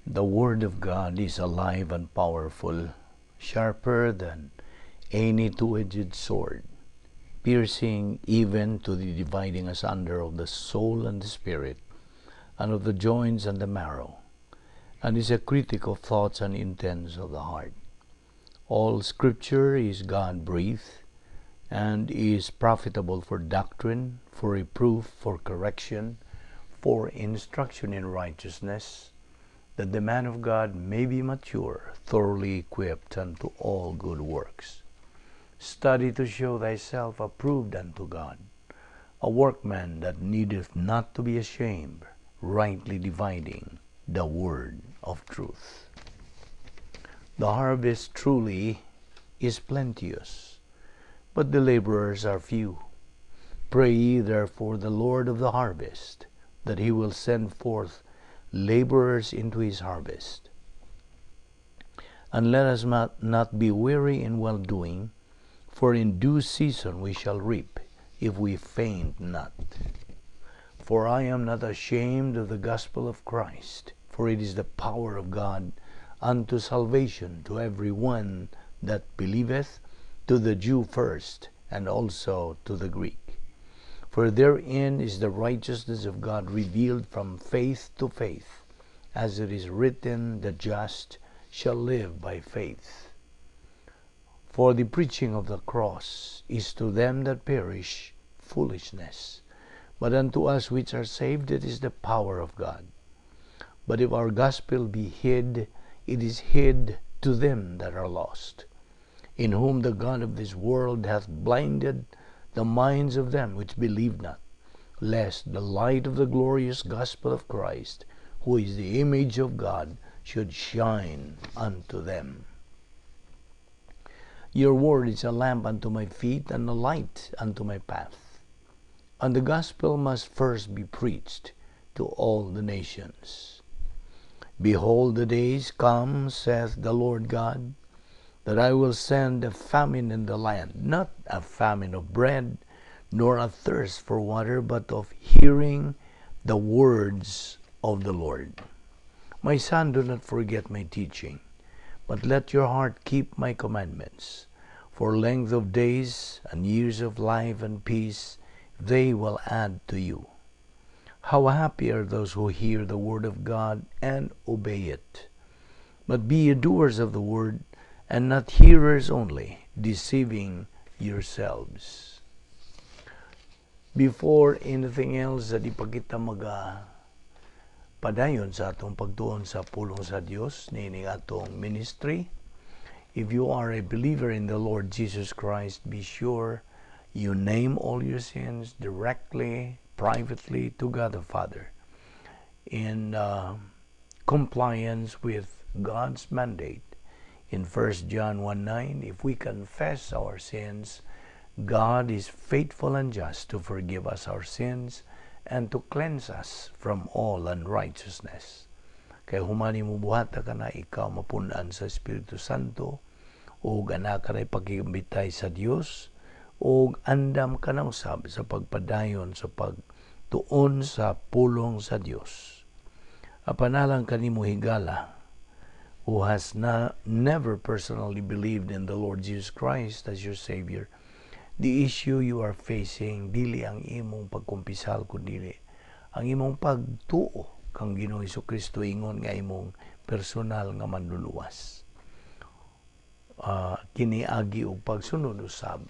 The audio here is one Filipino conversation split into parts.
The Word of God is alive and powerful, sharper than any two-edged sword, piercing even to the dividing asunder of the soul and the spirit, and of the joints and the marrow, and is a critic of thoughts and intents of the heart. All Scripture is God-breathed, and is profitable for doctrine, for reproof, for correction, for instruction in righteousness, that the man of God may be mature, thoroughly equipped unto all good works. Study to show thyself approved unto God, a workman that needeth not to be ashamed, rightly dividing the word of truth. The harvest truly is plenteous, but the laborers are few. Pray ye therefore the Lord of the harvest, that he will send forth laborers into his harvest. And let us not be weary in well-doing, for in due season we shall reap, if we faint not. For I am not ashamed of the gospel of Christ, for it is the power of God unto salvation to every one that believeth, to the Jew first, and also to the Greek. For therein is the righteousness of God revealed from faith to faith, as it is written, the just shall live by faith. For the preaching of the cross is to them that perish foolishness, but unto us which are saved it is the power of God. But if our gospel be hid, it is hid to them that are lost, in whom the God of this world hath blinded the minds of them which believe not, lest the light of the glorious gospel of Christ, who is the image of God, should shine unto them. Your word is a lamp unto my feet, and a light unto my path. And the gospel must first be preached to all the nations. Behold, the days come, saith the Lord God, that I will send a famine in the land, not a famine of bread, nor a thirst for water, but of hearing the words of the Lord. My son, do not forget my teaching, but let your heart keep my commandments. For length of days and years of life and peace they will add to you. How happy are those who hear the word of God and obey it. But be ye doers of the word, and not hearers only, deceiving yourselves. Before anything else, di pa kita padayon sa atong pagtuon sa pulong sa Dios, nining atong ministry. If you are a believer in the Lord Jesus Christ, be sure you name all your sins directly, privately to God the Father, in compliance with God's mandate. In 1 John 1:9, if we confess our sins, God is faithful and just to forgive us our sins and to cleanse us from all unrighteousness. Kaya humani mo buhata ka na ikaw mapunan sa Espiritu Santo, o gana ka na ipag-imbitay sa Dios, o andam ka na usab sa pagpadayon sa pagtuon sa pulong sa Dios. Apanalang kanimo higala, who has never personally believed in the Lord Jesus Christ as your Savior, the issue you are facing, dili ang imong pagkumpisal, kundi ang imong pagtuo kang Ginoong Hesukristo ingon nga imong personal nga manluluwas. Kiniagi og pagsunod usab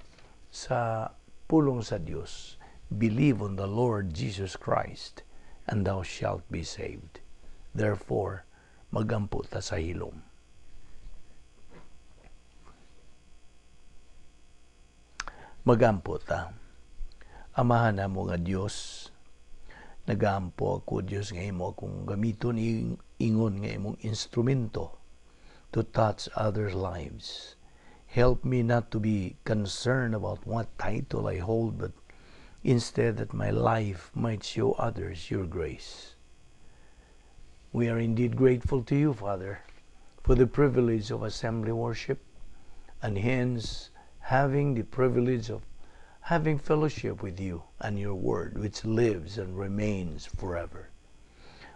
sa pulong sa Dios. Believe on the Lord Jesus Christ, and thou shalt be saved. Therefore, magampo ta sa hilom. Magampo ta. Amahan na mo nga Diyos, nagampo ako Diyos nga imo akong gamiton ingon nga imong instrumento to touch others' lives. Help me not to be concerned about what title I hold, but instead that my life might show others your grace. We are indeed grateful to you, Father, for the privilege of assembly worship, and hence having the privilege of having fellowship with you and your word, which lives and remains forever.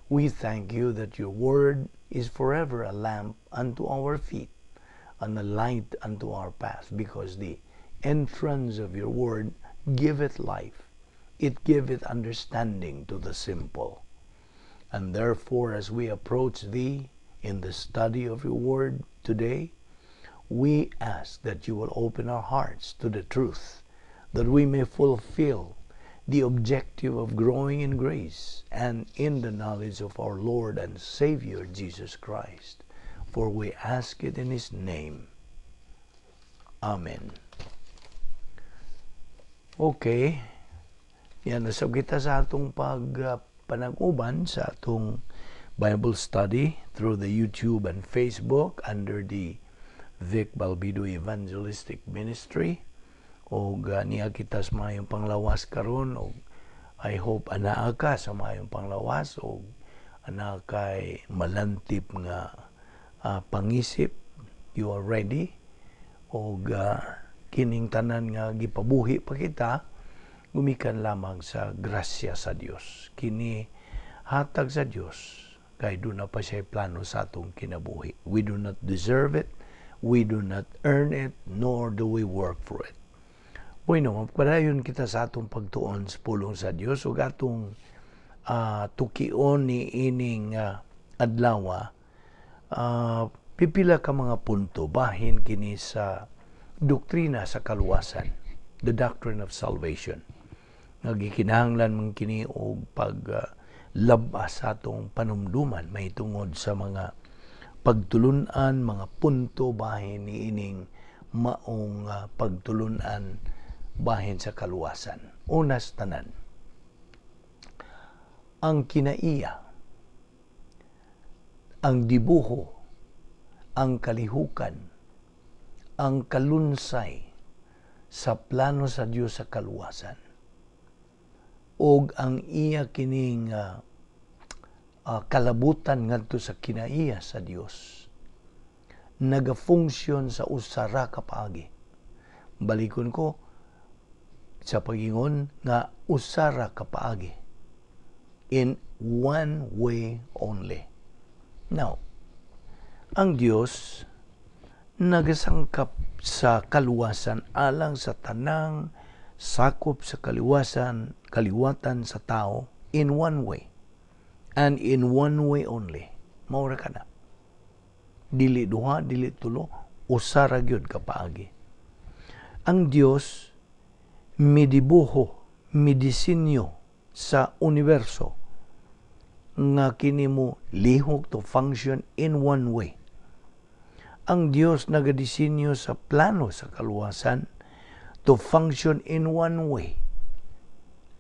We thank you that your word is forever a lamp unto our feet and a light unto our path, because the entrance of your word giveth life. It giveth understanding to the simple. And therefore, as we approach thee in the study of your word today, we ask that you will open our hearts to the truth, that we may fulfill the objective of growing in grace and in the knowledge of our Lord and Savior Jesus Christ. For we ask it in His name. Amen. Okay. Yan, nasab kita sa atong panag-uban sa atong Bible study through the YouTube and Facebook under the Vic Balbido Evangelistic Ministry. O niya kita sa mayong panglawas karon, o I hope anaa ka sa mayong panglawas, o anaa kay malantip nga pangisip, you are ready, o kining tanan nga gipabuhi pa kita, gumikan lamang sa grasya sa Dios. Kini hatag sa Dios, kay doon na pa siya plano sa atong kinabuhi. We do not deserve it, we do not earn it, nor do we work for it. Bueno, magpadayon kita sa atong pagtuon sa pulong sa Dios, ug atong tukion ni ining adlaw, pipila ka mga punto bahin kini sa doktrina sa kaluwasan, the Doctrine of Salvation. Nagikinahanglan man kini og paglabas sa atong panumduman mahitungod sa mga pagtulunan, mga punto bahin ni ining maong pagtulunan bahin sa kaluwasan. Unas tanan, ang kinaiya, ang dibuho, ang kalihukan, ang kalunsay sa plano sa Dios sa kaluwasan, og ang iya kining kalabutan ngadto sa kinaiya sa Dios nagafunksyon sa usara ka paagi. Balikon ko sa pagingon nga usara ka paagi, in one way only. Now, ang Dios nagasangkap sa kaluwasan alang sa tanang sakop sa kaliwatan sa tao in one way, and in one way only. Maura ka na. Dili duha, dili tulo, usara gyud ka paagi. Ang Dios midibuho, midisenyo sa universo nga kini mo lihok to function in one way. Ang Dios nagadisenyo sa plano sa kaluwasan to function in one way.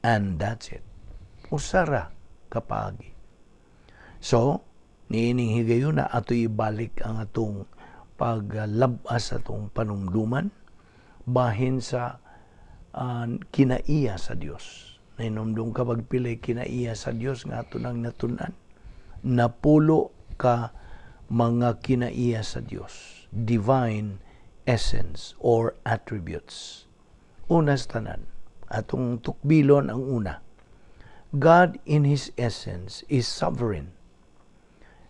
And that's it. Usara kapaagi. So, niining higayon na ato ibalik ang atong paglabas atong panumduman bahin sa kinaiya sa Dios. Nainumdum ka pagpilay kinaiya sa Dios nga ato nang natunan. Napulo ka mga kinaiya sa Dios. Divine essence or attributes. Unas tanan, atong tukbilon ang una. God in His essence is sovereign.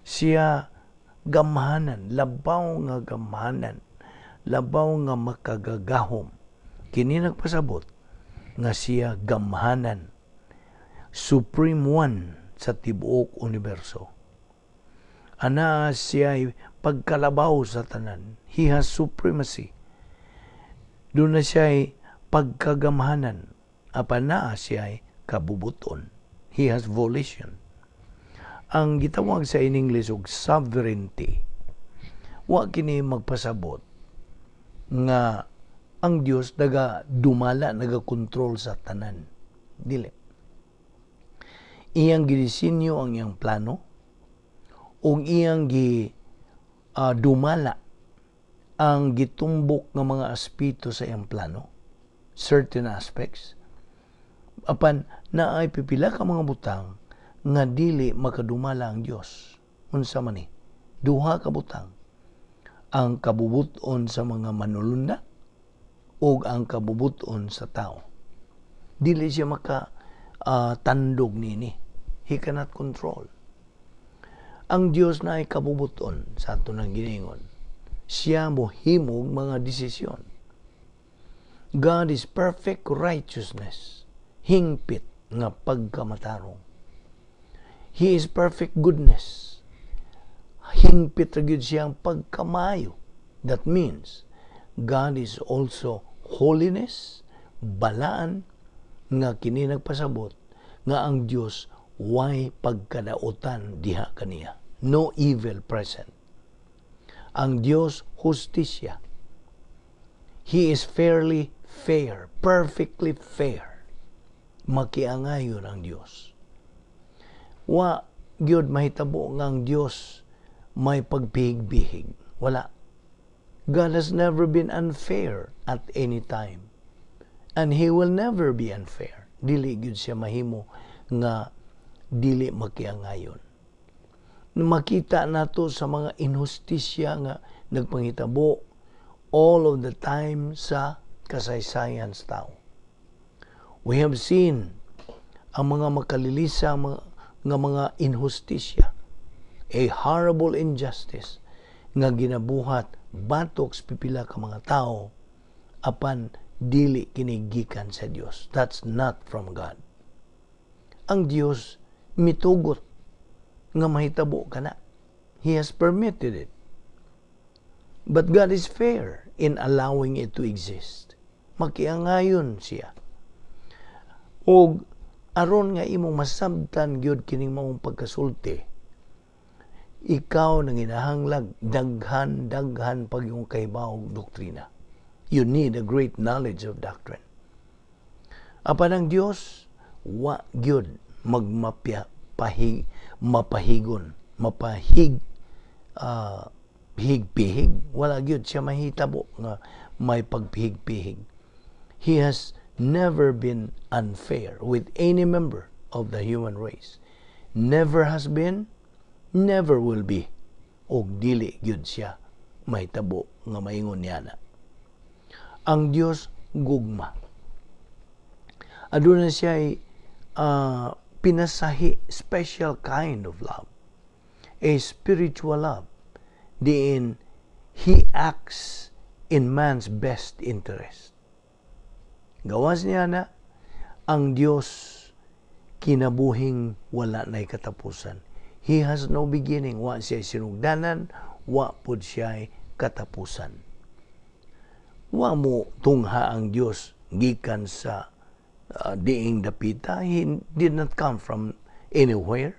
Siya gamhanan, labaw nga gamhanan, labaw nga makagagahom. Kini nagpasabot nga siya gamhanan, supreme one sa tibuok universo. Ana siya pagkalabaw sa tanan. He has supremacy. Doon na siya pagkagamhanan. Apan naa siya kabubuton. He has volition. Ang gitawag sa in English og sovereignty. Wa kini magpasabot nga ang Dios dumala, nagakontrol sa tanan. Dili. Iyang gidisenyo ang iyang plano o iyang dumala ang gitumbok ng mga aspeto sa iyang plano, certain aspects. Apan naay pipila ka mga butang nga dili makadumala ang Dios. Unsa man ni? Duha ka butang. Ang kabubuton sa mga manulunda o ang kabubuton sa tao. Dili siya tandog nini. He cannot control. Ang Dios na ay kabubuton sa ato ng giningon. Siya mohimog mga desisyon. God is perfect righteousness, hingpit nga pagkamatarong. He is perfect goodness. Hingpit ra gyud siyang pagkamayo. That means God is also holiness, balaan nga kini nagpasabot nga ang Dios way pagkadautan diha kaniya. No evil present. Ang Dios justisya. He is fairly fair, perfectly fair. Makiangayon ang Dios. Wa gyud mahitabo nga ang Dios may pagpihig-bihig. Wala. God has never been unfair at any time. And He will never be unfair. Dili gyud siya mahimo nga dili makiangayon. Makita nato sa mga inhustisya nga nagpanghitabo all of the time sa kasaysayan sa tao. We have seen ang mga makalilisa nga mga inhustisya, a horrible injustice nga ginabuhat batok sa pipila ka mga tao apan dili kinigikan sa Dios. That's not from God. Ang Dios mitugot nga mahitabo kana. He has permitted it. But God is fair in allowing it to exist. Makiangayon siya. O aron nga imong masabtan gyud kining maong pagkasulti, ikaw nang inahanglag daghan pag yung kahibawong doktrina. You need a great knowledge of doctrine. Apan ang Dios wa gyud pihig-pihig. Wala gyud siya mahitabo nga may pagpihig-pihig. He has never been unfair with any member of the human race. Never has been, never will be. Og dili gyud siya mahitabo nga maingon niya na. Ang Dios gugma. Aduna siya ay pinasahi, special kind of love. A spiritual love. Diin He acts in man's best interest. Gawas niya na, ang Dios kinabuhing wala na'y katapusan. He has no beginning. Wa siya sinugdanan, wa pud siya katapusan. Wa mo tungha ang Dios gikan sa diing dapita. He did not come from anywhere.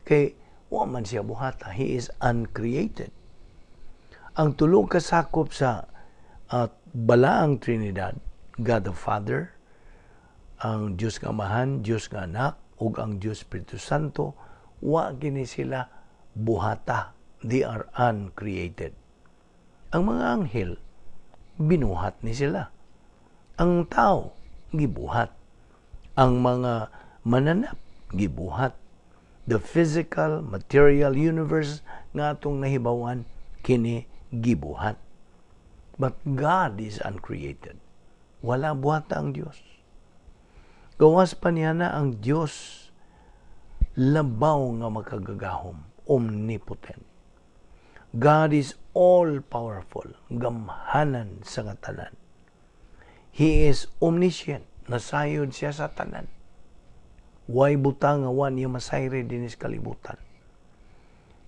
Kay wa man siya buhata. He is uncreated. Ang tulo kasakop sa balaang Trinidad, God the Father, ang Diyos nga Amahan, Diyos nga Anak, ug ang Diyos Espiritu Santo, wa kini sila buhata. They are uncreated. Ang mga anghel, binuhat ni sila. Ang tao, gibuhat. Ang mga mananap, gibuhat. The physical, material universe nga atong nahibawan, kini gibuhat. But God is uncreated. Wala buhata ang Diyos. Gawas pa niya na ang Diyos labaw nga makagagahom, omnipotent. God is all-powerful, gamhanan sa katanan. He is omniscient, nasayod siya sa tanan. Way butang nga wan niya masayre dinis kalibutan.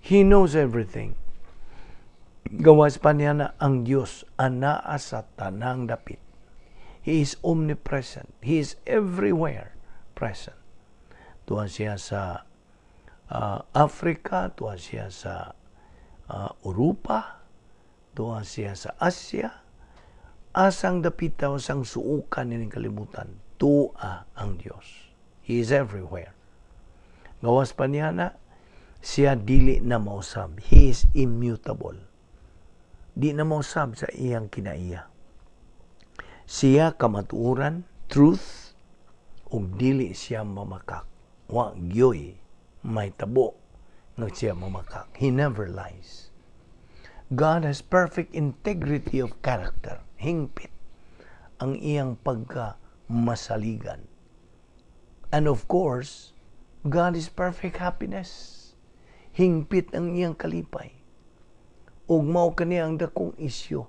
He knows everything. Gawas pa niya na ang Diyos anaa sa tanang dapit. He is omnipresent. He is everywhere present. Tuwa siya sa Africa, tuwa siya sa Europa, tuwa siya sa Asia. Asang dapita o sang suukan nining kalibutan, tuwa ang Diyos. He is everywhere. Gawas pa niya na, siya dili na mausab. He is immutable. Di na mausab sa iyang kinaiya. Siya kamatuoran, truth, ug dili siya mamakak. Wa gyoy may tabo nga siya mamakak. He never lies. God has perfect integrity of character. Hingpit ang iyang pagkamasaligan. And of course, God is perfect happiness. hingpit ang iyang kalipay. Ug mao kani ang dakong isyu.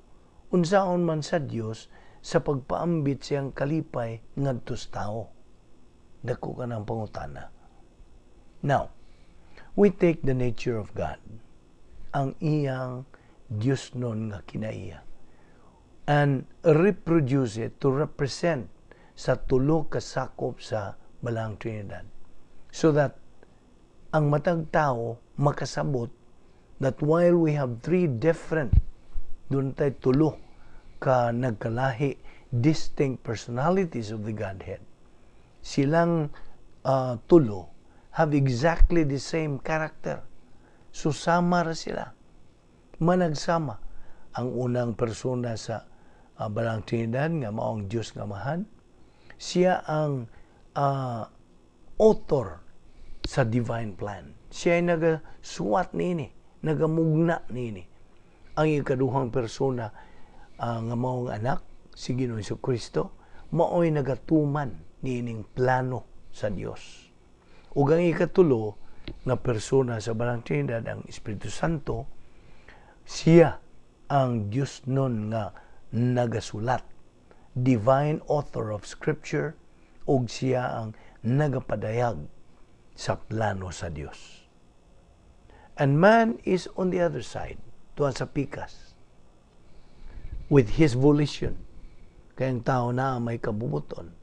Unsaon man sa Dios sa pagpaambit siyang kalipay ngadto sa tao. Dako ka ng pangutana. Now, we take the nature of God, ang iyang Diyos nun nga kinaiya, and reproduce it to represent sa tulo ka sakop sa Balang Trinidad. So that ang matag tao makasabot that while we have three different, doon tayo tulo ka nagkalahi, distinct personalities of the Godhead, silang tulo have exactly the same character. Susama ra sila. Managsama. Ang unang persona sa Balang Trinidad nga maong Diyos nga Amahan, siya ang author sa divine plan. Siya ay nagasuwat nini, nagamugna nini. Ang ikaduhang persona nga maong anak, si Ginoong Jesucristo, mao'y nagatuman nining plano sa Dios. Ug ang ikatulo nga persona sa Balang Trinidad, ang Espiritu Santo, siya ang Dios nun nga nagasulat, divine author of Scripture, ug siya ang nagapadayag sa plano sa Dios. And man is on the other side, tuwa sa pikas, with his volition. Kaya ang tao na may kabubuton,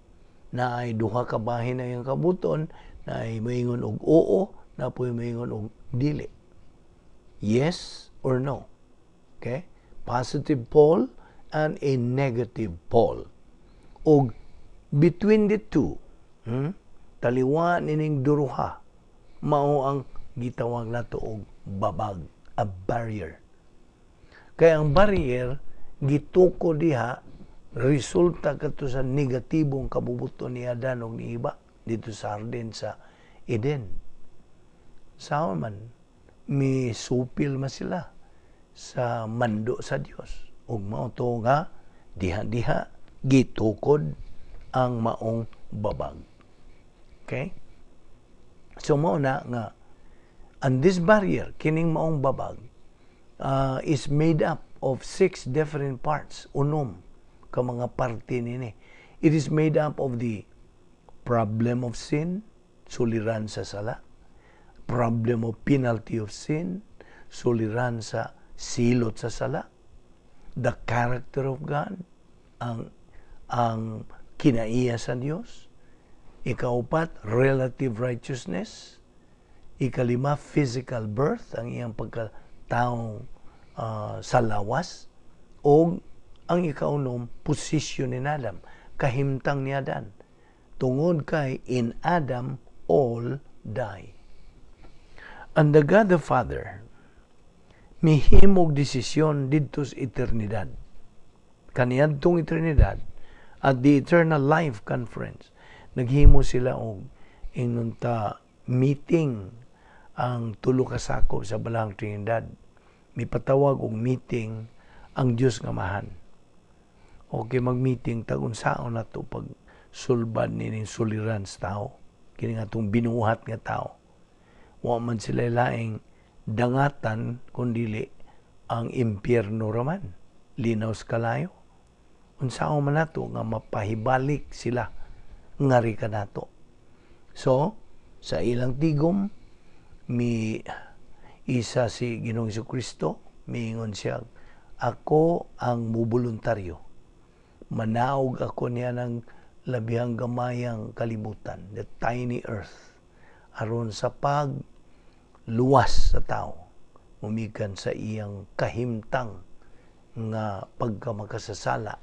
na ay duha ka bahin na yung kabuton, na ay maingon og oo, na po maingon og dili. Yes or no. Okay? Positive pole and a negative pole. Og between the two, taliwa nining duruha, mao ang gitawag nato og babag, a barrier. Kaya ang barrier gituko diha resulta kato sa negatibong kabubuton ni Adan ug ni Iba dito sa Arden sa Eden. Sao man misupil man sila sa mando sa Dios. Ug mao to nga diha-diha gitukod ang maong babag. Okay? So mao na nga and this barrier kining maong babag is made up of 6 different parts, unom ka mga parte nini. It is made up of the problem of sin, suliran sa sala, problem of penalty of sin, suliran sa silot sa sala, the character of God, ang kinaiya sa Dios, ikaupat, relative righteousness, ikalima, physical birth, ang iyang pagkataong sa lawas, o ang ikaunom, position ni Adam, kahimtang ni Adan. Tungod kay in Adam all die. And the God the Father mihimog desisyon dito sa eternidad. Kaniadtong eternidad at the Eternal Life Conference, naghimo sila og inunta meeting ang tulo ka sakop sa Balang Trinidad. Mipatawag og meeting ang Dios nga Amahan. Okay, mag-meeting tagun-saon na ito pag sulbad nining suliran sa tao. Kini nga itong binuhat nga tao. Wa man sila laing dangatan, kundili ang impyerno raman. Linaw sa kalayo. Unsaon man nato nga mapahibalik sila ngari ka nato. So, sa ilang tigom, isa si Ginoong Jesucristo, miingon siya, ako ang mubuluntaryo. Manaog ako niya ng labihang gamayang kalibutan, the tiny earth, aron sa pagluwas sa tao, mumikan sa iyang kahimtang nga pagkamakasasala,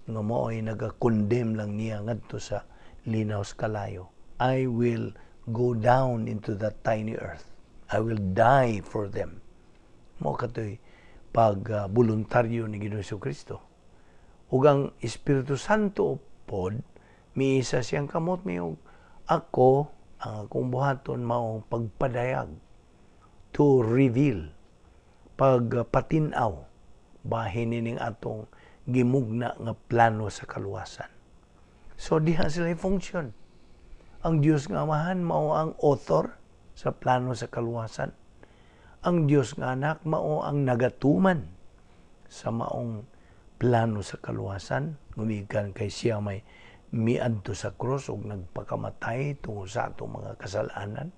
nga mo'y nagakondem lang niya ngadto sa linaw sa kalayo. I will go down into that tiny earth. I will die for them. Mo katoy pag voluntaryo ni Ginoong Jesucristo. Ug ang Espiritu Santo pod miisa siyang kamot miyog ako ang akong buhaton mao pagpadayag, to reveal, pagpatinaw bahin nining atong gimugna nga plano sa kaluwasan. So diha sila function. Ang Dios nga Amahan mao ang author sa plano sa kaluwasan. ang Dios nga anak mao ang nagatuman sa maong plano sa kaluwasan, ngumikan kay siya may miadto sa krus ug nagpakamatay tungod sa atong mga kasalanan.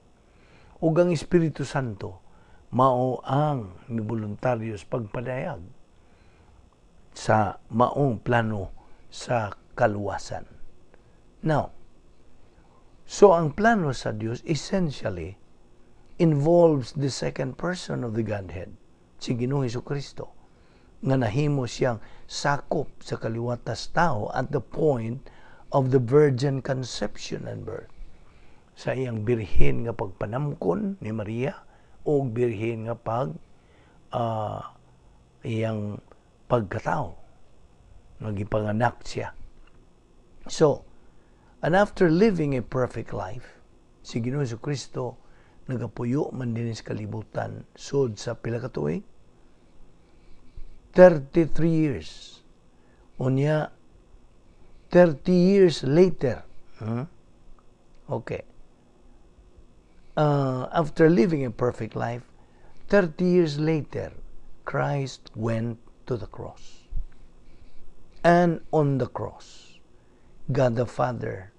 Ug ang Espiritu Santo mao ang miboluntaryo sa pagpadayag sa maong plano sa kaluwasan. Now, so ang plano sa Dios essentially involves the second person of the Godhead, si Ginoong Jesucristo, nga nahimo siyang sakop sa kaliwatas tao at the point of the virgin conception and birth. Sa iyang birhen nga pagpanamkon ni Maria o birhen nga iyang pagkatao, nagipanganak siya. So, and after living a perfect life, si Ginoong Jesucristo nagapuyo man din sa kalibutan sud sa pila ka tuig? 33 years. Unya, 30 years later. Okay. After living a perfect life, 30 years later, Christ went to the cross. And on the cross, God the Father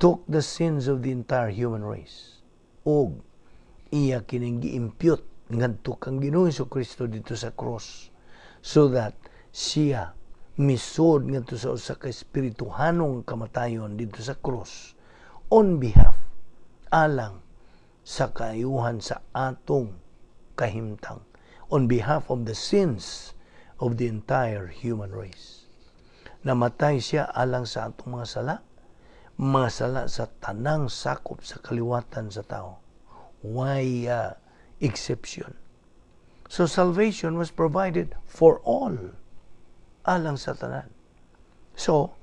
took the sins of the entire human race. Og iya kining gi-impute ngadto kang Ginoong Jesucristo dito sa cross, so that siya misod ngadto sa usa ka espirituhanong kamatayon dito sa cross on behalf alang sa kaayuhan sa atong kahimtang, on behalf of the sins of the entire human race. Namatay siya alang sa atong mga sala sa tanang sakop sa kaliwatan sa tao. Why exception? So salvation was provided for all, alang sa tanan. So,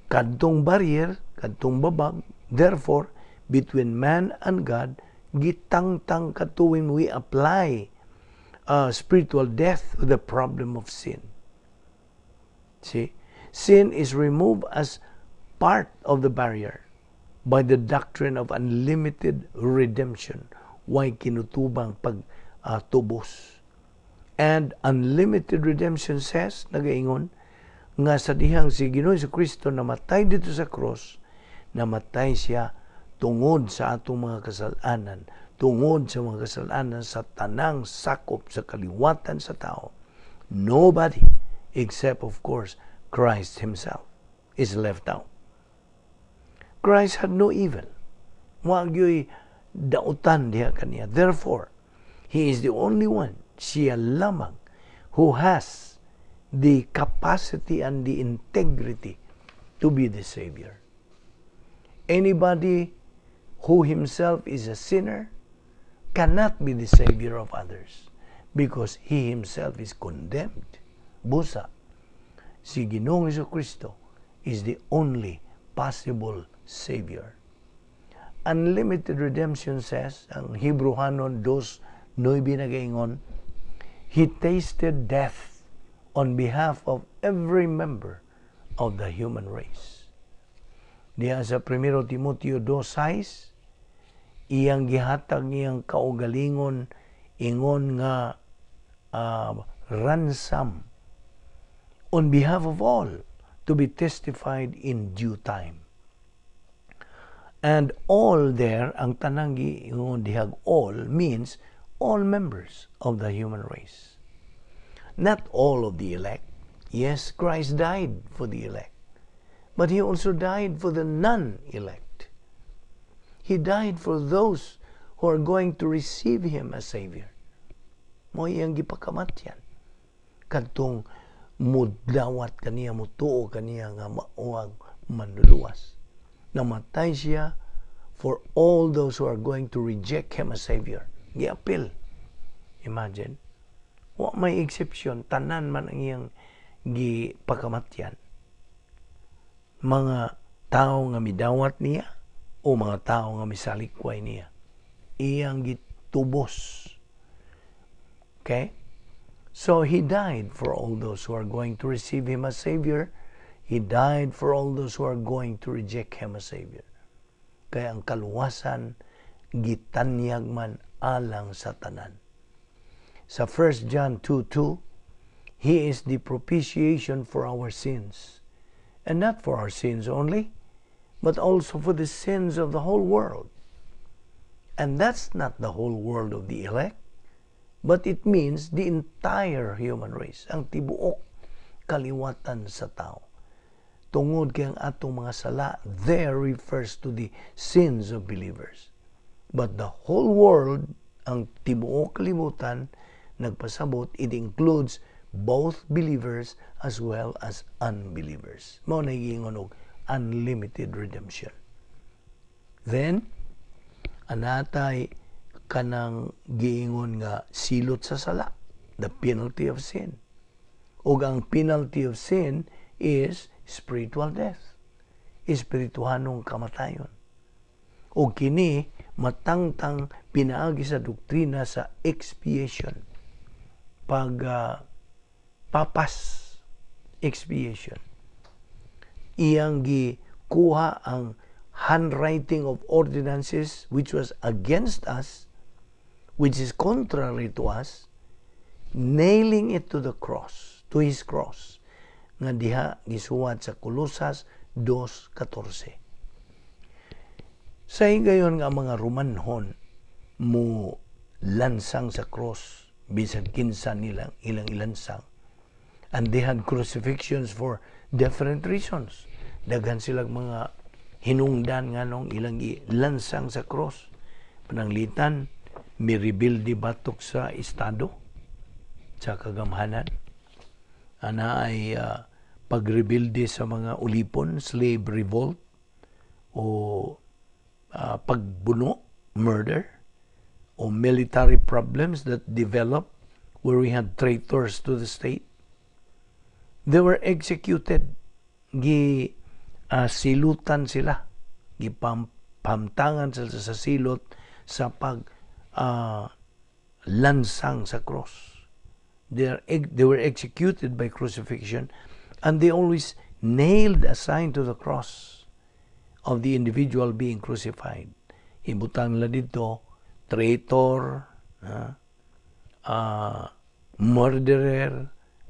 kadtong barrier, kadtong babag, therefore, between man and God, gitangtang katuwing we apply spiritual death to the problem of sin. See? Sin is removed as part of the barrier by the doctrine of unlimited redemption. Why kinutubang pagtubos? And unlimited redemption says, nagaingon, nga sa dihang si Ginoong Jesucristo namatay dito sa cross, namatay siya tungod sa atong mga kasalanan, tungod sa mga kasalanan sa tanang sakop sa kaliwatan sa tao. Nobody, except of course, Christ Himself, is left out. Christ had no evil. Wag yo'y dautan diha kaniya. Therefore, He is the only one, siya lamang, who has the capacity and the integrity to be the Savior. Anybody who himself is a sinner cannot be the Savior of others because he himself is condemned. Busa, si Ginoong Jesucristo is the only possible Savior. Unlimited redemption says, ang Hebrehanon 2:9 nagaingon, He tasted death on behalf of every member of the human race. Diya sa 1 Timoteo 2:6, iyang gihatag iyang kaugalingon ingon nga ransom on behalf of all to be testified in due time. And all there, ang tananggi ingon dihag all means all members of the human race. Not all of the elect. Yes, Christ died for the elect. But He also died for the non-elect. He died for those who are going to receive Him as Savior. Mo iyang gipakamatyan. Kadtong mudawat kaniya, mutuo kaniya nga mauang manluluwas. Namatay siya for all those who are going to reject Him as Savior. Giapil. Imagine. Wa may exception. Tanan man ang iyang gipakamatyan. Mga tao nga midawat niya o mga tao nga misalikway niya. Iyang gitubos. Okay? So He died for all those who are going to receive Him as Savior. He died for all those who are going to reject Him as Savior. Kaya ang kaluwasan, gitanyag man alang sa tanan. sa 1 John 2:2, He is the propitiation for our sins. And not for our sins only, but also for the sins of the whole world. And that's not the whole world of the elect, but it means the entire human race, ang tibuok kaliwatan sa tao. Tungod kay ang atong mga sala, there refers to the sins of believers. But the whole world, ang tibuok kalibutan, nagpasabot, it includes both believers as well as unbelievers. Mao na giingon og unlimited redemption. Then, anatay kanang giingon nga silot sa sala, the penalty of sin. Ug ang penalty of sin is spiritual death, espirituhanong kamatayon. O kini matangtang pinaagi sa doktrina sa expiation, papas, expiation. Iyang gikuha ang handwriting of ordinances which was against us, which is contrary to us, nailing it to the cross, to His cross, nga diha gisuwat sa Colosas 2:14. Sa higayon nga mga Romanhon mo lansang sa cross, bisag kinsa nilang ilang ilansang, and they had crucifixions for different reasons. Daghan silang mga hinungdan nga nung ilang ilansang sa cross. Pananglitan, may rebuild batok sa estado, sa kagamhanan. Ana ay pagrebuilde sa mga ulipon, slave revolt, o pagbuno, murder, o military problems that developed where we had traitors to the state. They were executed. Silutan sila. Pamtangan sila sa silot sa lansang sa cross. They were executed by crucifixion, and they always nailed a sign to the cross of the individual being crucified. Ibutang nila dito, traitor, murderer,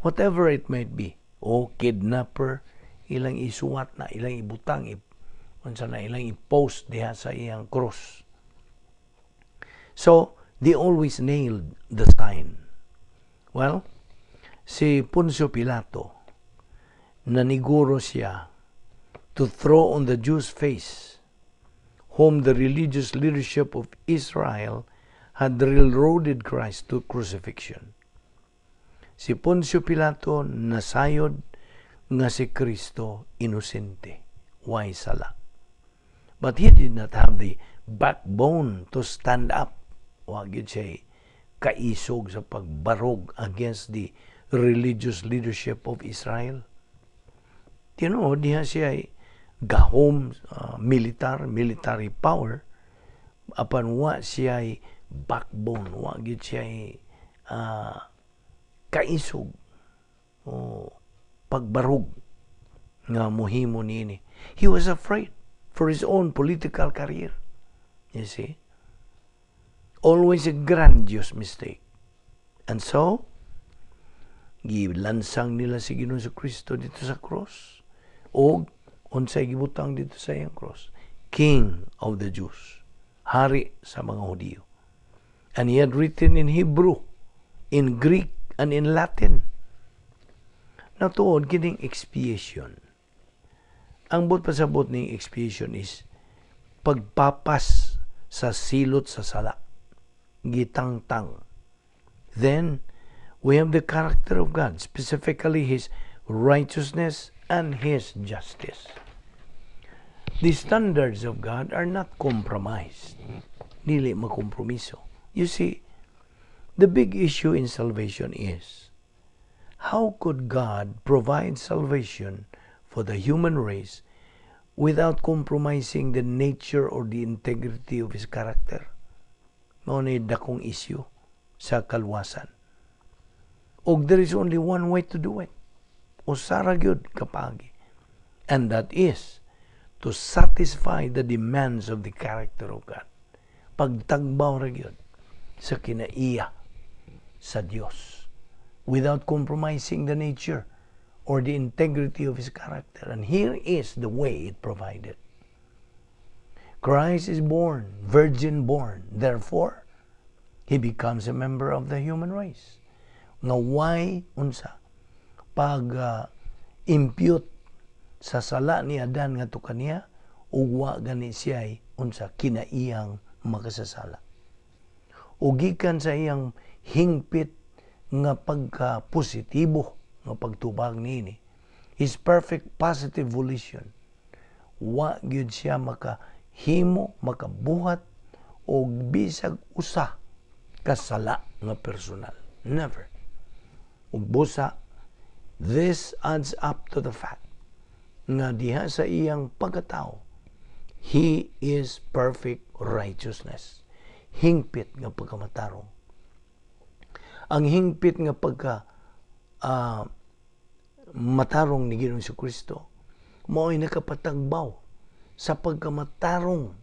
whatever it might be, o kidnapper, ilang isuwat na, ilang ibutang, unsa na ilang i-post diha sa iyang cross. So, they always nailed the sign. Well, si Poncio Pilato, naniguro siya to throw on the Jews' face, whom the religious leadership of Israel had railroaded Christ to crucifixion. Si Poncio Pilato nasayod nga si Kristo inosente, way sala. But he did not have the backbone to stand up. Wag yun siya kaisog sa pagbarog against the religious leadership of Israel. Diha siya gahom military power, apan wa siya backbone, wag yun siya kaisog o pagbarog nga mohimo niini. He was afraid for his own political career. You see? Always a grandiose mistake. And so, gilansang nila si Ginoong Kristo dito sa cross, o unsay gibutang dito sa iyang cross, King of the Jews, hari sa mga Hudiyo. And he had written in Hebrew, in Greek, and in Latin. Natuod kining expiation. Ang pasabot ning expiation is pagpapas sa silot sa sala, gitangtang. Then we have the character of God, specifically His righteousness and His justice. The standards of God are not compromised. Dili makompromiso. You see, the big issue in salvation is, how could God provide salvation for the human race without compromising the nature or the integrity of His character? Mao ni dakong issue sa kalwasan. Og there is only one way to do it. Usara gyud kapagi. And that is to satisfy the demands of the character of God. Pagtagbaw ra gyud sa kinaiya sa Diyos without compromising the nature or the integrity of His character. And here is the way it provided. Christ is born, virgin born. Therefore, He becomes a member of the human race. Nga why unsa pag impute sa sala ni Adan nga to kaniya ug wa gani siya unsa kinaiyang makasasala. Ug gikan sa iyang hingpit nga pagka-positibo nga pagtubag niini, His perfect positive volition, wa gyud siya makahimo, makabuhat og bisag usa kasala nga personal. Never. Ug busa, this adds up to the fact nga diha sa iyang pagkatao, He is perfect righteousness. Hingpit nga pagkamatarong. Ang hingpit nga matarong ni Ginoong Jesucristo mao'y nakapatagbaw sa pagkamatarong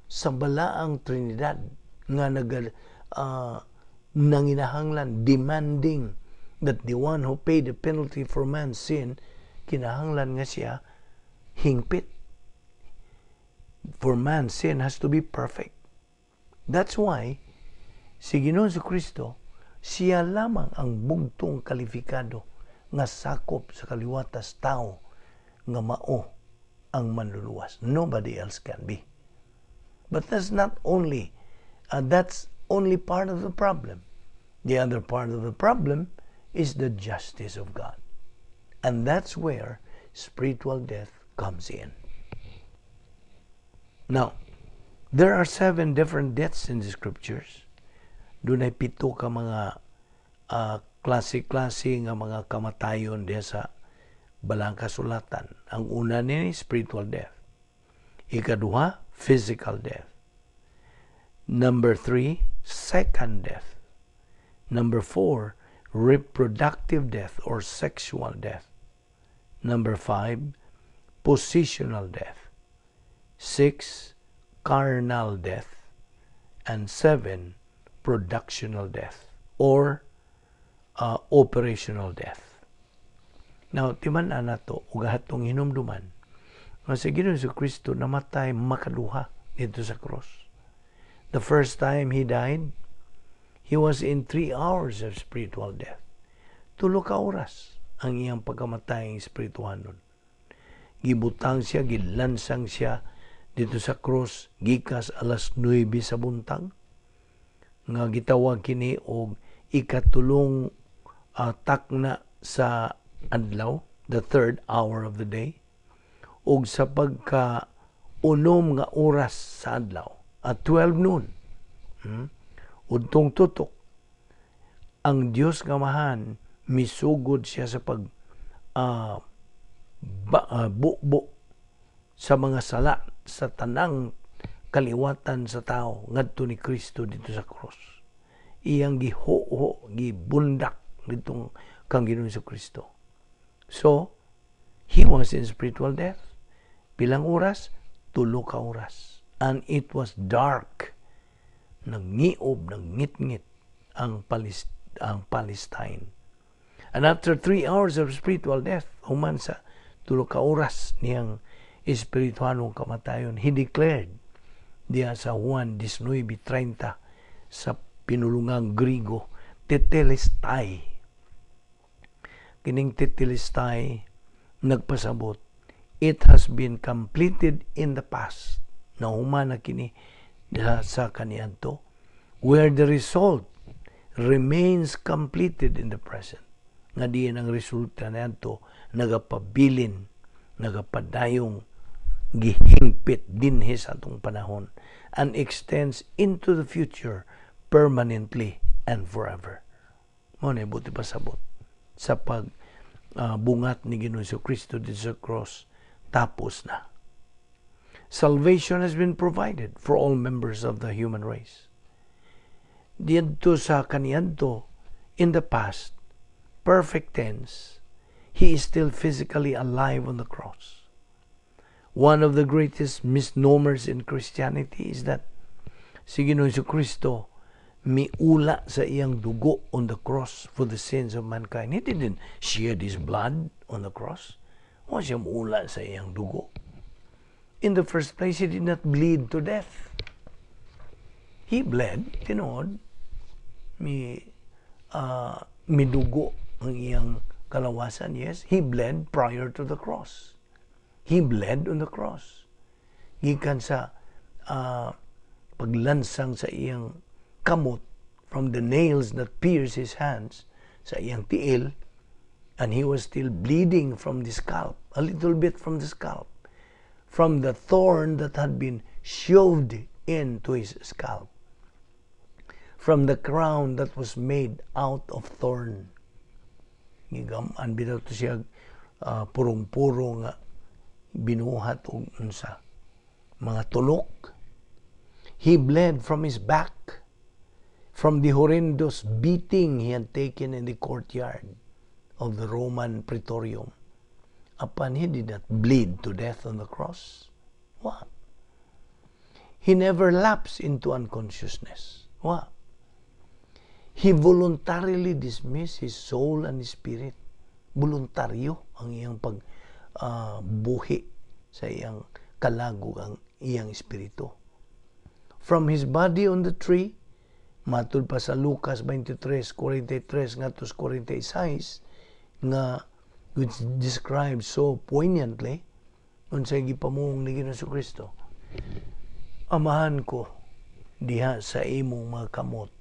sa balaang Trinidad nga nanginahanglan, demanding that the one who paid the penalty for man's sin, kinahanglan nga siya hingpit. For man's sin has to be perfect. That's why si Ginoong Jesucristo, siya lamang ang bugtong kalifikado nga sakop sa kaliwatas tao nga mao ang manluluwas. Nobody else can be. But that's only part of the problem. The other part of the problem is the justice of God. And that's where spiritual death comes in. Now, there are 7 different deaths in the scriptures. Doon ay 7 ka mga klase-klase nga mga kamatayon diya sa balang kasulatan. Ang una ni spiritual death. Ikaduha, physical death. Number 3, second death. Number 4, reproductive death or sexual death. Number 5, positional death. 6, carnal death. And 7, productional death or operational death. Now, timan-an nato ugahat tong hinumduman nga si Ginoong Jesucristo namatay makaduha dito sa cross. The first time He died, He was in 3 hours of spiritual death. 3 ka oras ang iyang pagkamatay espirituhanon. Gibutang siya, gilansang siya dito sa cross gikas alas 9 sa buntag nga gitawag kini og ikatulong takna sa adlaw, the 3rd hour of the day, ug sa pagka-unom nga oras sa adlaw at 12 noon. Udtong tutok, ang Dios nga mahan misugod siya sa bukbo sa mga sala sa tanang kaliwatan sa tao ngadto ni Kristo dito sa cross. Iyang gibundak ditong kang Ginoong Jesucristo. So, He was in spiritual death. Pilang oras? 3 ka oras. And it was dark. Nagngiob, nagngit-ngit ang Palestine. And after 3 hours of spiritual death, human sa 3 ka oras niyang espirituanong kamatayon, He declared diya sa Juan 19:30 sa pinulungang Griego, tetelestai. Kining tetelestai nagpasabot, it has been completed in the past. Na humana kini sa kaniadto, where the result remains completed in the present. Nga diyan ang resulta niadto nagapabilin, nagapadayong gihingpit dinhi sa atong panahon and extends into the future permanently and forever. Mao na buti pasabot sa bungat ni Ginoong Jesucristo dito sa cross, tapos na. Salvation has been provided for all members of the human race. Dito sa kaniadto, in the past, perfect tense, He is still physically alive on the cross. One of the greatest misnomers in Christianity is that si Ginoong Jesucristo miula sa iyang dugo on the cross for the sins of mankind. He didn't shed his blood on the cross. Wa siya miula sa iyang dugo. In the first place, he did not bleed to death. He bled, tinuod, midugo ang iyang kalawasan. Yes, he bled prior to the cross. He bled on the cross. Gikan sa paglansang sa iyang kamot from the nails that pierced his hands sa iyang tiil, and he was still bleeding from the scalp, a little bit from the scalp, from the thorn that had been shoved into his scalp, from the crown that was made out of thorn. Gigaman bitaw to siya purong-puro nga binuhat og unsa mga tulok. He bled from his back, from the horrendous beating he had taken in the courtyard of the Roman Praetorium. Upon he did not bleed to death on the cross. What? He never lapsed into unconsciousness. What? He voluntarily dismissed his soul and his spirit. Voluntaryo ang iyang pagbuhi sa iyang kalagog ang iyang espiritu. From his body on the tree, matud pa sa Lucas 23:43 ngadto 46 nga which describes so poignantly unsay gipamuong ni Ginoong Kristo. Amahan ko diha sa imong mga kamot,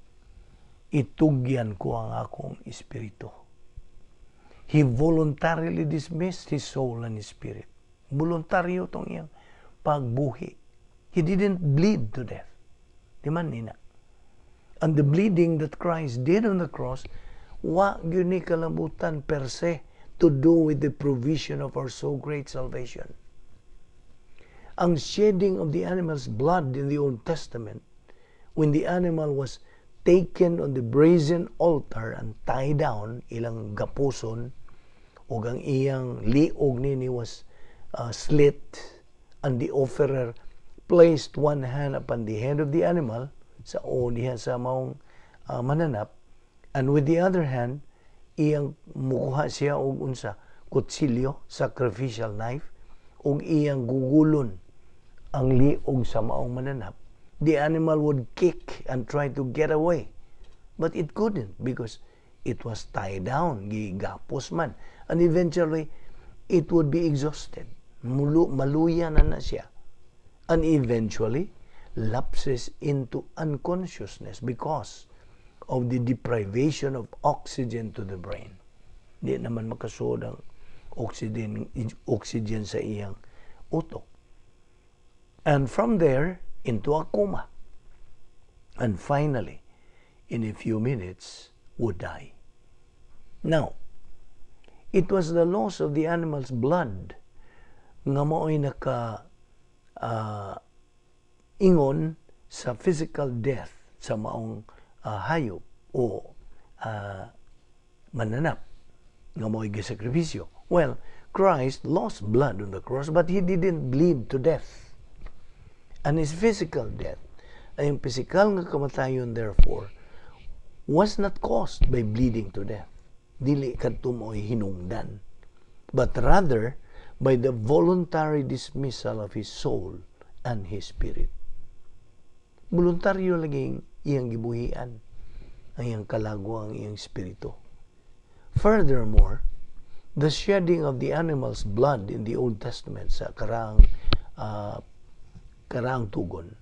itugyan ko ang akong espiritu. He voluntarily dismissed his soul and his spirit. Voluntaryo tong iyang pagbuhi. He didn't bleed to death. Di man nina. And the bleeding that Christ did on the cross, wa gyud ni kalabutan per se to do with the provision of our so great salvation. Ang shedding of the animal's blood in the Old Testament, when the animal was taken on the brazen altar and tied down, ilang gapuson, o ang iyang liog nini was slit, and the offerer placed one hand upon the head of the animal, sa diha sa maong mananap, and with the other hand, iyang mukuha siya og unsa kutsilyo, sacrificial knife, og iyang gugulon ang liog sa maong mananap. The animal would kick and try to get away, but it couldn't because it was tied down, gigapos man, and eventually it would be exhausted. Maluya na siya, and eventually lapses into unconsciousness because of the deprivation of oxygen to the brain. Di naman makasud ang oxygen sa iyang utok. And from there, into a coma. And finally, in a few minutes, would die. Now, it was the loss of the animal's blood nga mao'y ingon sa physical death sa maong hayop o mananap nga mo'y gisakripisyo. Well, Christ lost blood on the cross, but he didn't bleed to death. And his physical death, ay yung physical nga kamatayon therefore, was not caused by bleeding to death. Dili kadto mo'y hinungdan, but rather by the voluntary dismissal of his soul and his spirit. Voluntaryo laging iyang gibuhian ang iyang kalago, ang iyang espiritu. Furthermore, the shedding of the animal's blood in the Old Testament sa karang tugon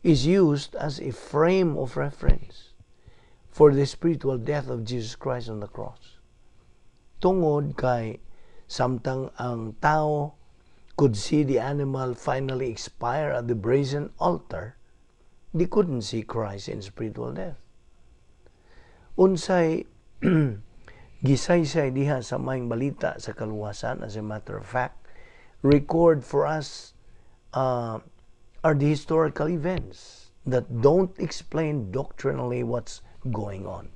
is used as a frame of reference for the spiritual death of Jesus Christ on the cross. Tungod kay samtang ang tao could see the animal finally expire at the brazen altar, they couldn't see Christ in spiritual death. Unsay gisaysay diha sa maayong balita sa kaluwasan, as a matter of fact, record for us are the historical events that don't explain doctrinally what's going on.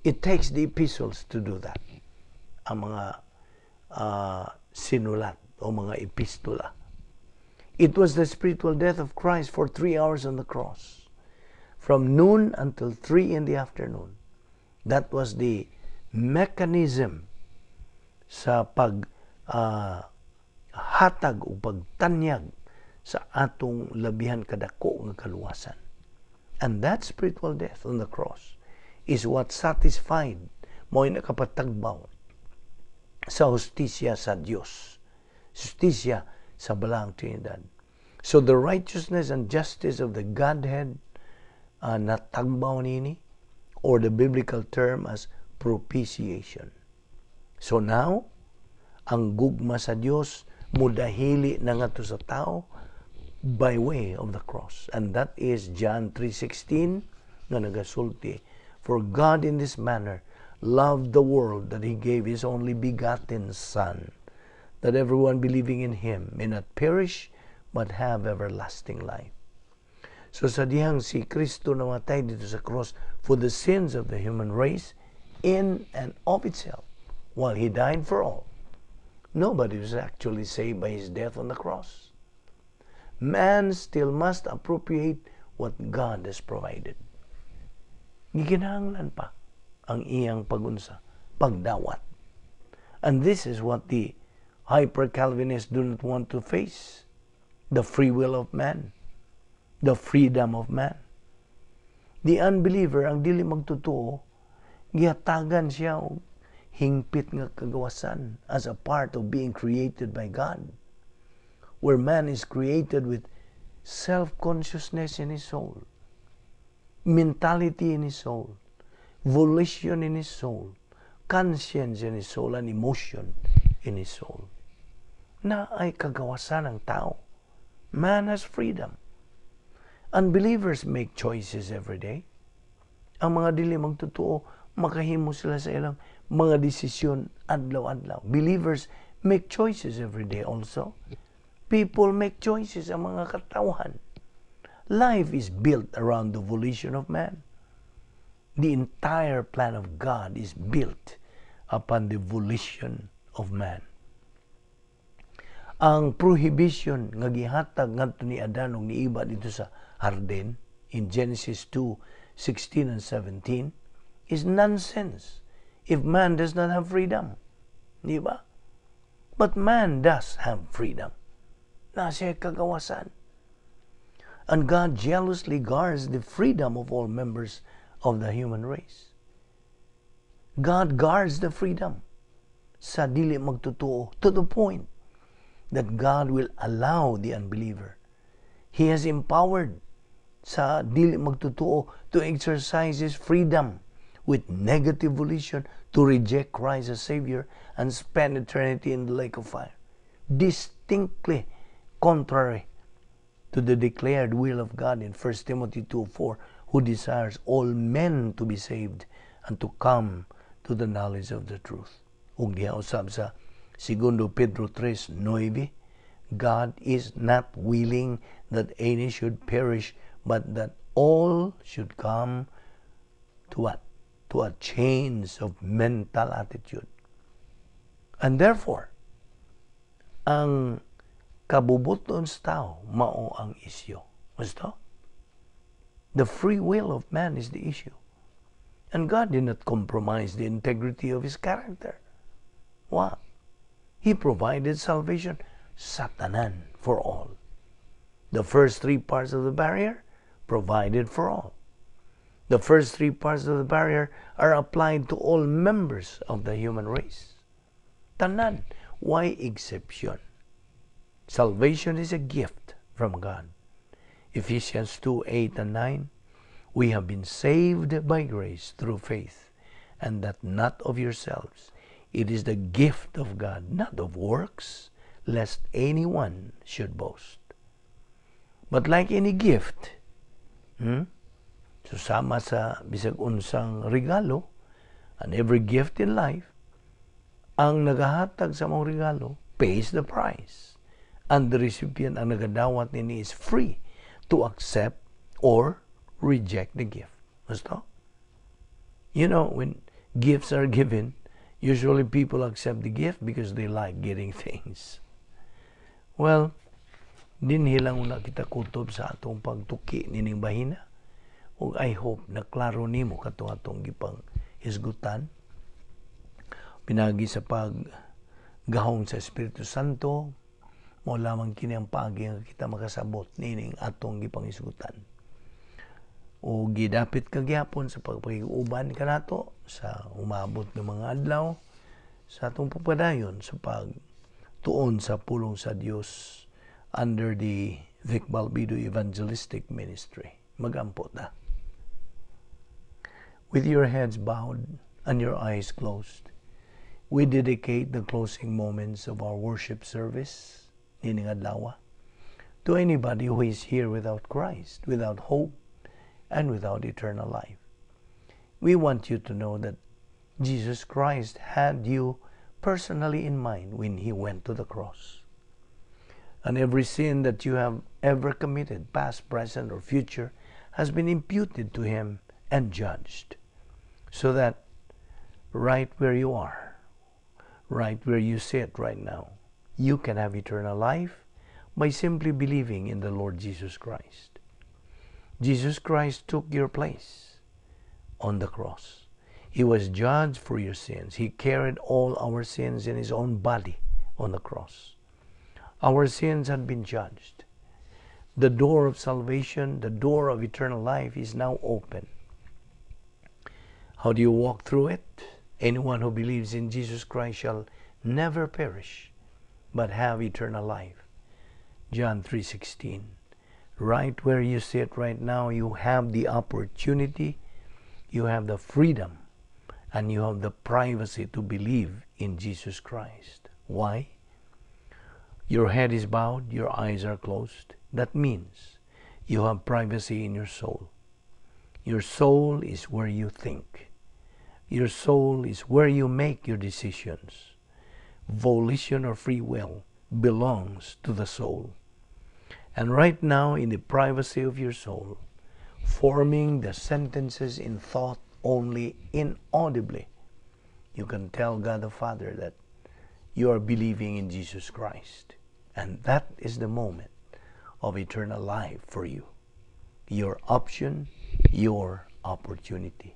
It takes the epistles to do that. Ang mga sinulat o mga epistola. It was the spiritual death of Christ for 3 hours on the cross. from noon until 3 in the afternoon. That was the mechanism sa hatag o pagtanyag sa atong labihan kadako nga kaluwasan. And that spiritual death on the cross is what satisfied mo'y nakapatagbaw sa hustisya sa Diyos, hustisya sa Balang Trinidad. So the righteousness and justice of the Godhead natagbaw nini, or the biblical term as propitiation. So now, ang gugma sa Diyos mudahili na nga to sa tao by way of the cross. And that is John 3:16 nga nagasulti, for God in this manner loved the world that He gave His only begotten Son, that everyone believing in Him may not perish but have everlasting life. So sa dihang si Kristo namatay dito sa cross for the sins of the human race in and of itself, while He died for all, nobody was actually saved by His death on the cross. Man still must appropriate what God has provided. Gikinahanglan pa ang iyang pagunsa, pagdawat. And this is what the hyper-Calvinists do not want to face. The free will of man. The freedom of man. The unbeliever, ang dili magtotoo, gihatagan siya og hingpit nga kagawasan as a part of being created by God, where man is created with self-consciousness in his soul, mentality in his soul, volition in his soul, conscience in his soul, and emotion in his soul. Na ay kagawasan ng tao. Man has freedom. Unbelievers make choices every day. Ang mga dili magtotoo, makahimo sila sa ilang mga desisyon adlaw-adlaw. Believers make choices every day also. People make choices, ang mga katawhan. Life is built around the volition of man. The entire plan of God is built upon the volition of man. Ang prohibition nga gihatag ngadto ni Adan ug ni Eva dito sa harden in Genesis 2:16 and 17 is nonsense if man does not have freedom. Di ba? But man does have freedom. Nasa kagawasan. And God jealously guards the freedom of all members of the human race. God guards the freedom sa dili magtotoo to the point that God will allow the unbeliever. He has empowered sa dili magtotoo to exercise his freedom with negative volition to reject Christ as Savior and spend eternity in the lake of fire. Distinctly contrary to the declared will of God in 1 Timothy 2:4, who desires all men to be saved and to come to the knowledge of the truth. Ug diha usab sa 2 Pedro 3:9, God is not willing that any should perish, but that all should come to what? To a change of mental attitude. And therefore, ang kabubuton sa tao, mao ang isyu. Gusto? The free will of man is the issue. And God did not compromise the integrity of His character. Wow. He provided salvation sa tanan for all. The first three parts of the barrier provided for all. The first three parts of the barrier are applied to all members of the human race. Tanan. Why exception? Salvation is a gift from God. Ephesians 2:8 and 9, we have been saved by grace through faith, and that not of yourselves. It is the gift of God, not of works, lest anyone should boast. But like any gift, susama sa bisag unsang regalo, and every gift in life, ang nagahatag sa mong regalo pays the price. And the recipient, ang nagadawat nini, is free to accept or reject the gift. Gusto? You know, when gifts are given, usually people accept the gift because they like getting things. Well, dinhi lang una kita kutob sa atong pagtuki nining bahina. ug I hope na klaro nimo kato atong gipang hisgutan pinagi sa paggahong sa Espiritu Santo. Mo lamang kini ang paagi nga kita makasabot nining atong gipang hisgutan. O gidapit kagyapon sa pagpag-uban kanato sa umabot ng mga adlaw sa atong pagpadayon sa pagtuon sa pulong sa Dios under the Vic Balbido Evangelistic Ministry. Magampo ta. With your heads bowed and your eyes closed, we dedicate the closing moments of our worship service nining adlaw to anybody who is here without Christ, without hope, and without eternal life. We want you to know that Jesus Christ had you personally in mind when He went to the cross. And every sin that you have ever committed, past, present, or future, has been imputed to Him and judged. So that right where you are, right where you sit right now, you can have eternal life by simply believing in the Lord Jesus Christ. Jesus Christ took your place on the cross. He was judged for your sins. He carried all our sins in His own body on the cross. Our sins had been judged. The door of salvation, the door of eternal life is now open. How do you walk through it? Anyone who believes in Jesus Christ shall never perish, but have eternal life. John 3:16. Right where you sit right now, you have the opportunity, you have the freedom, and you have the privacy to believe in Jesus Christ. Why? Your head is bowed, your eyes are closed. That means you have privacy in your soul. Your soul is where you think. Your soul is where you make your decisions. Volition or free will belongs to the soul. And right now, in the privacy of your soul, forming the sentences in thought only inaudibly, you can tell God the Father that you are believing in Jesus Christ. And that is the moment of eternal life for you. Your option, your opportunity.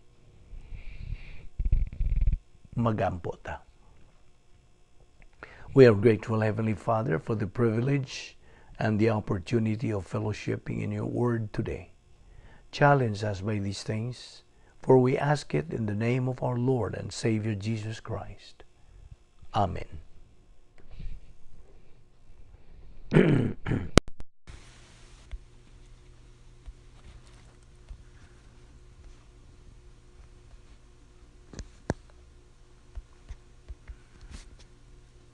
Magampo ta. We are grateful, Heavenly Father, for the privilege and the opportunity of fellowshipping in your word today. Challenge us by these things, for we ask it in the name of our Lord and Savior Jesus Christ. Amen.